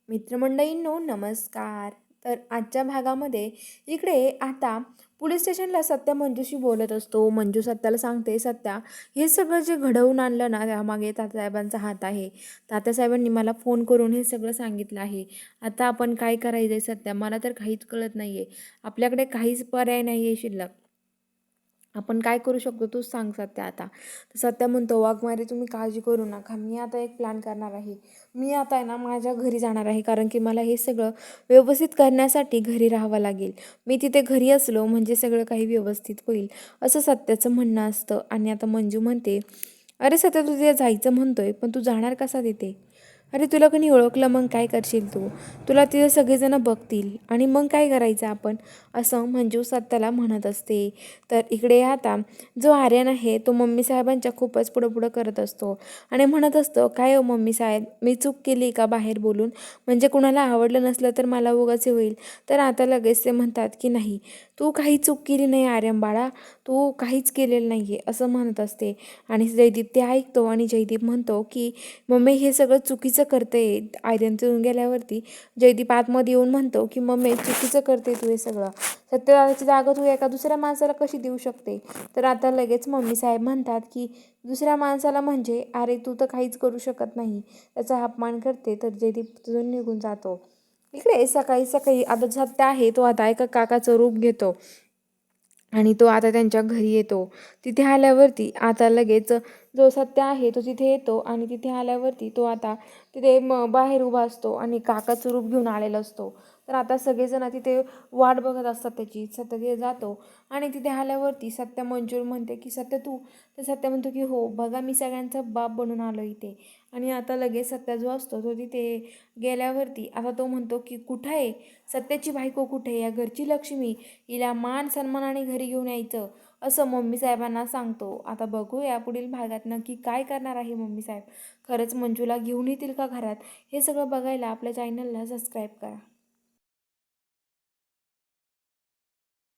मित्रमंडळींनो नमस्कार. तर आजच्या भागामध्ये इकडे आता पोलीस स्टेशनला सत्या मंजूशी बोलत असतो. मंजू सत्याला सांगते, सत्या हे सगळं जे घडवून आणलं ना त्यामागे तात्यासाहेबांचा हात आहे. तात्यासाहेबांनी मला फोन करून हे सगळं सांगितलं आहे. आता आपण काय करायचं आहे सत्या, मला तर काहीच कळत नाही आहे. आपल्याकडे काहीच पर्याय नाही आहे शिल्लक. आपण काय करू शकतो तूच सांग सत्या आता. तर सत्या म्हणतो, वाघमारे तुम्ही काळजी करू नका, मी आता एक प्लॅन करणार आहे. मी आता आहे ना माझ्या घरी जाणार आहे, कारण की मला हे सगळं व्यवस्थित करण्यासाठी घरी राहावं लागेल. मी तिथे घरी असलो म्हणजे सगळं काही व्यवस्थित होईल, असं सत्याचं म्हणणं असतं. आणि आता मंजू म्हणते, अरे सत्या तू तिथे जायचं म्हणतोय, पण तू जाणार कसा तिथे? अरे तुला कोणी ओळखलं मग काय करशील तू? तुला तिथे सगळेजणं बघतील आणि मग काय करायचं आपण, असं मंजू सत्याला म्हणत असते. तर इकडे आता जो आर्यन आहे तो मम्मी साहेबांच्या खूपच पुढं पुढं करत असतो आणि म्हणत असतो, काय हो मम्मी साहेब, मी चूक केली का बाहेर बोलून? म्हणजे कुणाला आवडलं नसलं तर मला उगाच होईल. तर आता लगेच ते म्हणतात की नाही, तू काही चूक केली नाही आर्यन बाळा, तू काहीच केलेलं नाही आहे, असं म्हणत असते. आणि जयदीप ते ऐकतो आणि जयदीप म्हणतो की मम्मी हे सगळं चुकीचं करते. आर्यन तिथून गेल्यावरती जयदीप आतमध्ये येऊन म्हणतो की मम्मी चुकीचं करते तू हे सगळं. सत्यदादाची जागा तू एका दुसऱ्या माणसाला कशी देऊ शकते? तर आता लगेच मम्मी साहेब म्हणतात की दुसऱ्या माणसाला म्हणजे अरे तू तर काहीच करू शकत नाही, त्याचा अपमान करते. तर जयदीप तिथून निघून जातो. इकडे सकाळी सकाळी आता सत्य आहे तो आता एका काकाचं रूप घेतो आणि तो आता त्यांच्या घरी येतो. तिथे आल्यावरती आता लगेच जो सत्य आहे तो तिथे येतो आणि तिथे आल्यावरती तो आता तिथे बाहेर उभा असतो आणि काकाचं रूप घेऊन आलेला असतो. तर आता सगळेजण तिथे वाट बघत असतात त्याची. सत्य तिथे जातो आणि तिथे आल्यावरती सत्य मंजूर म्हणते की सत्य तू? तर सत्य म्हणतो की हो बघा, मी सगळ्यांचा बाप बनून आलो इथे. आणि आता लगेच सत्य जो असतो तो तिथे गेल्यावरती आता तो म्हणतो की कुठं आहे सत्याची बायको, कुठे या घरची लक्ष्मी, हिला मान सन्मानाने घरी घेऊन यायचं, असं मम्मी साहेबांना सांगतो. आता बघूया पुढील भागात नक्की काय करणार आहे मम्मी साहेब. खरंच मंजूला घेऊन येतील का घरात? हे सगळं बघायला आपल्या चॅनलला सबस्क्राईब करा.